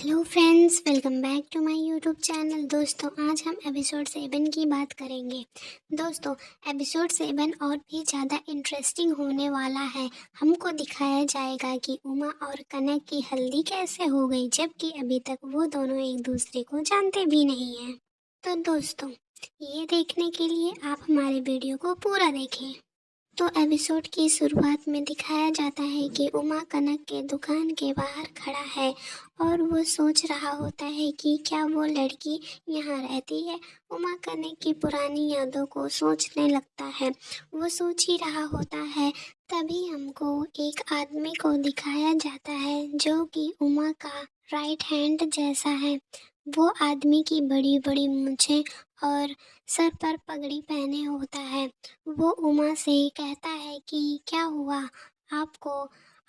Hello friends, welcome back to my YouTube channel. दोस्तों, आज हम एपिसोड 7 की बात करेंगे। दोस्तों, एपिसोड 7 और भी ज़्यादा इंटरेस्टिंग होने वाला है। हमको दिखाया जाएगा कि उमा और कनक की हल्दी कैसे हो गई, जबकि अभी तक वो दोनों एक दूसरे को जानते भी नहीं हैं। तो दोस्तों, ये देखने के लिए आप हमारे वीडियो को पूरा देखें। तो एपिसोड की शुरुआत में दिखाया जाता है कि उमा कनक के दुकान के बाहर खड़ा है और वो सोच रहा होता है कि क्या वो लड़की यहाँ रहती है। उमा कनक की पुरानी यादों को सोचने लगता है। वो सोच ही रहा होता है, तभी हमको एक आदमी को दिखाया जाता है जो कि उमा का राइट हैंड जैसा है। वो आदमी की बड़ी बड़ी मूंछें और सर पर पगड़ी पहने होता है। वो उमा से कहता है कि क्या हुआ आपको,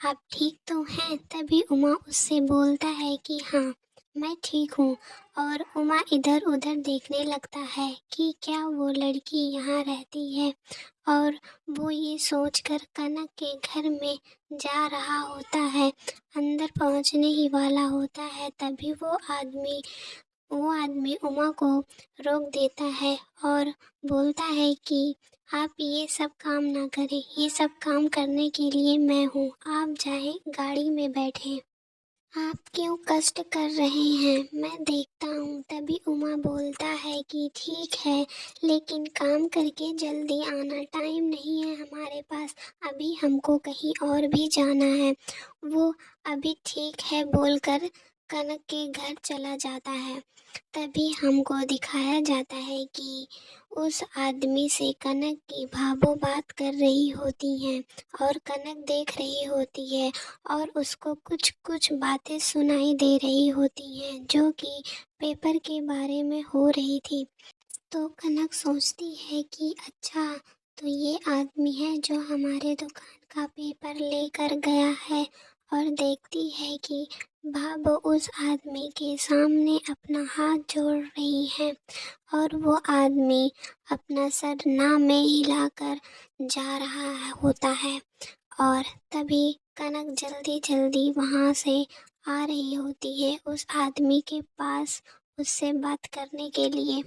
आप ठीक तो हैं। तभी उमा उससे बोलता है कि हाँ, मैं ठीक हूँ। और उमा इधर उधर देखने लगता है कि क्या वो लड़की यहाँ रहती है। और वो ये सोचकर कनक के घर में जा रहा होता है, अंदर पहुँचने ही वाला होता है। तभी वो आदमी उमा को रोक देता है और बोलता है कि आप ये सब काम ना करें, ये सब काम करने के लिए मैं हूँ, आप जाएं गाड़ी में बैठें। आप क्यों कष्ट कर रहे हैं, मैं देखता हूँ। तभी उमा बोलता है कि ठीक है, लेकिन काम करके जल्दी आना, टाइम नहीं है हमारे पास, अभी हमको कहीं और भी जाना है। वो अभी ठीक है बोलकर कनक के घर चला जाता है। तभी हमको दिखाया जाता है कि उस आदमी से कनक की भाभो बात कर रही होती हैं और कनक देख रही होती है और उसको कुछ कुछ बातें सुनाई दे रही होती हैं जो कि पेपर के बारे में हो रही थी। तो कनक सोचती है कि अच्छा, तो ये आदमी है जो हमारे दुकान का पेपर लेकर गया है। और देखती है कि भाभो उस आदमी के सामने अपना हाथ जोड़ रही है और वो आदमी अपना सर ना में हिलाकर जा रहा होता है। और तभी कनक जल्दी जल्दी वहाँ से आ रही होती है उस आदमी के पास, उससे बात करने के लिए।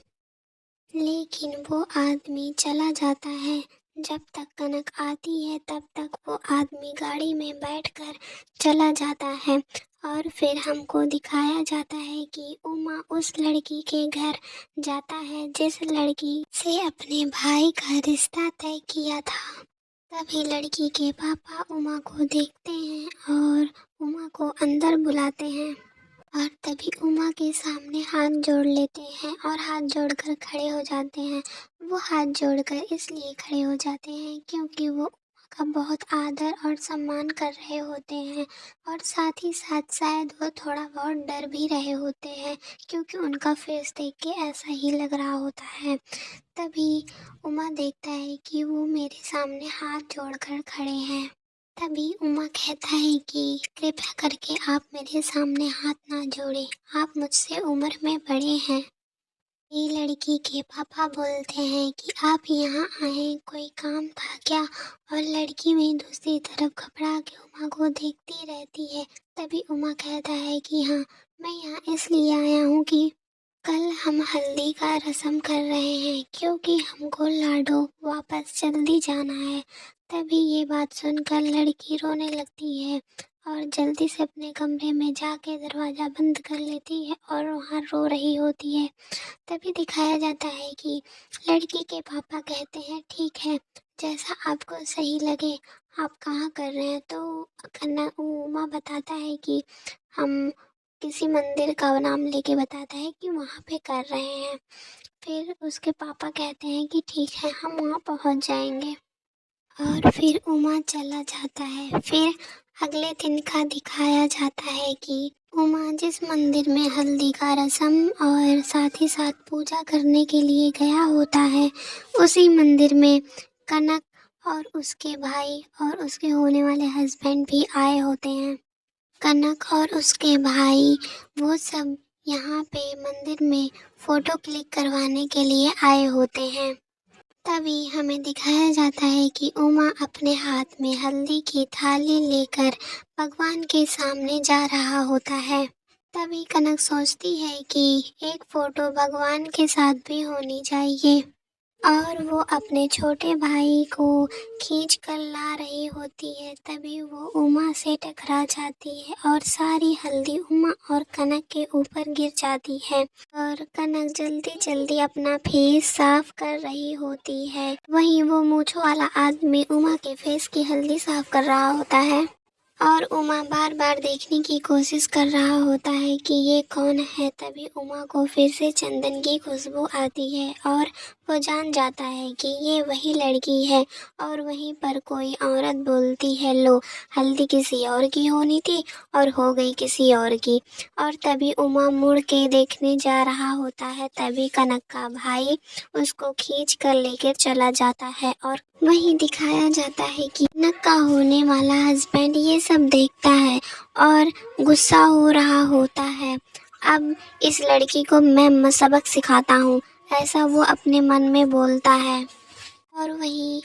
लेकिन वो आदमी चला जाता है। जब तक कनक आती है तब तक वो आदमी गाड़ी में बैठकर चला जाता है। और फिर हमको दिखाया जाता है कि उमा उस लड़की के घर जाता है जिस लड़की से अपने भाई का रिश्ता तय किया था। तभी लड़की के पापा उमा को देखते हैं और उमा को अंदर बुलाते हैं। और तभी उमा के सामने हाथ जोड़ लेते हैं और हाथ जोड़कर खड़े हो जाते हैं। वो हाथ जोड़कर इसलिए खड़े हो जाते हैं क्योंकि वो उमा का बहुत आदर और सम्मान कर रहे होते हैं। और साथ ही साथ शायद वो थोड़ा बहुत डर भी रहे होते हैं क्योंकि उनका फेस देख के ऐसा ही लग रहा होता है। तभी उमा देखता है कि वो मेरे सामने हाथ जोड़कर खड़े हैं। तभी उमा कहता है कि कृपया करके आप मेरे सामने हाथ ना जोड़ें, आप मुझसे उम्र में बड़े हैं। ये लड़की के पापा बोलते हैं कि आप यहाँ आए, कोई काम था क्या। और लड़की में दूसरी तरफ घबरा के उमा को देखती रहती है। तभी उमा कहता है कि हाँ, मैं यहाँ इसलिए आया हूँ कि कल हम हल्दी का रस्म कर रहे हैं क्योंकि हमको लाडो वापस जल्दी जाना है। तभी ये बात सुनकर लड़की रोने लगती है और जल्दी से अपने कमरे में जाके दरवाज़ा बंद कर लेती है और वहाँ रो रही होती है। तभी दिखाया जाता है कि लड़की के पापा कहते हैं ठीक है, जैसा आपको सही लगे, आप कहाँ कर रहे हैं। तो कन्ना उमा बताता है कि हम किसी मंदिर का नाम लेके बताता है कि वहाँ पे कर रहे हैं। फिर उसके पापा कहते हैं कि ठीक है, हम वहाँ पहुँच जाएंगे। और फिर उमा चला जाता है। फिर अगले दिन का दिखाया जाता है कि उमा जिस मंदिर में हल्दी का रस्म और साथ ही साथ पूजा करने के लिए गया होता है, उसी मंदिर में कनक और उसके भाई और उसके होने वाले हस्बैंड भी आए होते हैं। कनक और उसके भाई वो सब यहाँ पे मंदिर में फ़ोटो क्लिक करवाने के लिए आए होते हैं। तभी हमें दिखाया जाता है कि उमा अपने हाथ में हल्दी की थाली लेकर भगवान के सामने जा रहा होता है। तभी कनक सोचती है कि एक फ़ोटो भगवान के साथ भी होनी चाहिए और वो अपने छोटे भाई को खींच कर ला रही होती है। तभी वो उमा से टकरा जाती है और सारी हल्दी उमा और कनक के ऊपर गिर जाती है और कनक जल्दी जल्दी अपना फेस साफ कर रही होती है। वहीं वो मूंछों वाला आदमी उमा के फेस की हल्दी साफ कर रहा होता है और उमा बार बार देखने की कोशिश कर रहा होता है कि ये कौन है। तभी उमा को फिर से चंदन की खुशबू आती है और वो जान जाता है कि ये वही लड़की है और वहीं पर कोई औरत बोलती है, लो हल्दी किसी और की होनी थी और हो गई किसी और की। और तभी उमा मुड़ के देखने जा रहा होता है, तभी कनक का भाई उसको खींच कर लेकर चला जाता है और वहीं दिखाया जाता है कि कनक का होने वाला हस्बैंड ये सब देखता है और गुस्सा हो रहा होता है। अब इस लड़की को मैं सबक सिखाता हूँ, ऐसा वो अपने मन में बोलता है। और वहीं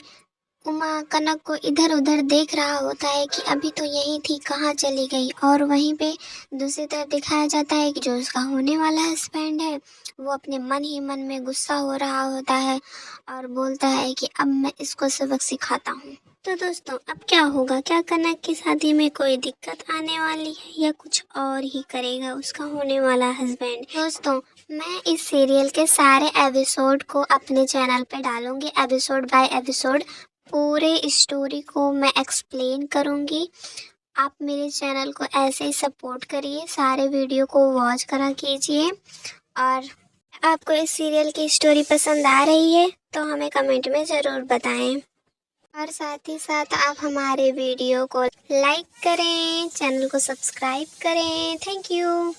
उमा कनक को इधर उधर देख रहा होता है कि अभी तो यही थी, कहाँ चली गई। और वहीं पे दूसरी तरफ दिखाया जाता है कि जो उसका होने वाला हस्बैंड है वो अपने मन ही मन में गुस्सा हो रहा होता है और बोलता है कि अब मैं इसको सबक सिखाता हूँ। तो दोस्तों अब क्या होगा, क्या कनक की शादी में कोई दिक्कत आने वाली है या कुछ और ही करेगा उसका होने वाला हस्बैंड। दोस्तों मैं इस सीरियल के सारे एपिसोड को अपने चैनल पे डालूंगी, एपिसोड बाय एपिसोड पूरे स्टोरी को मैं एक्सप्लेन करूँगी। आप मेरे चैनल को ऐसे ही सपोर्ट करिए, सारे वीडियो को वॉच करा कीजिए। और आपको इस सीरियल की स्टोरी पसंद आ रही है तो हमें कमेंट में ज़रूर बताएं और साथ ही साथ आप हमारे वीडियो को लाइक करें, चैनल को सब्सक्राइब करें। Thank you.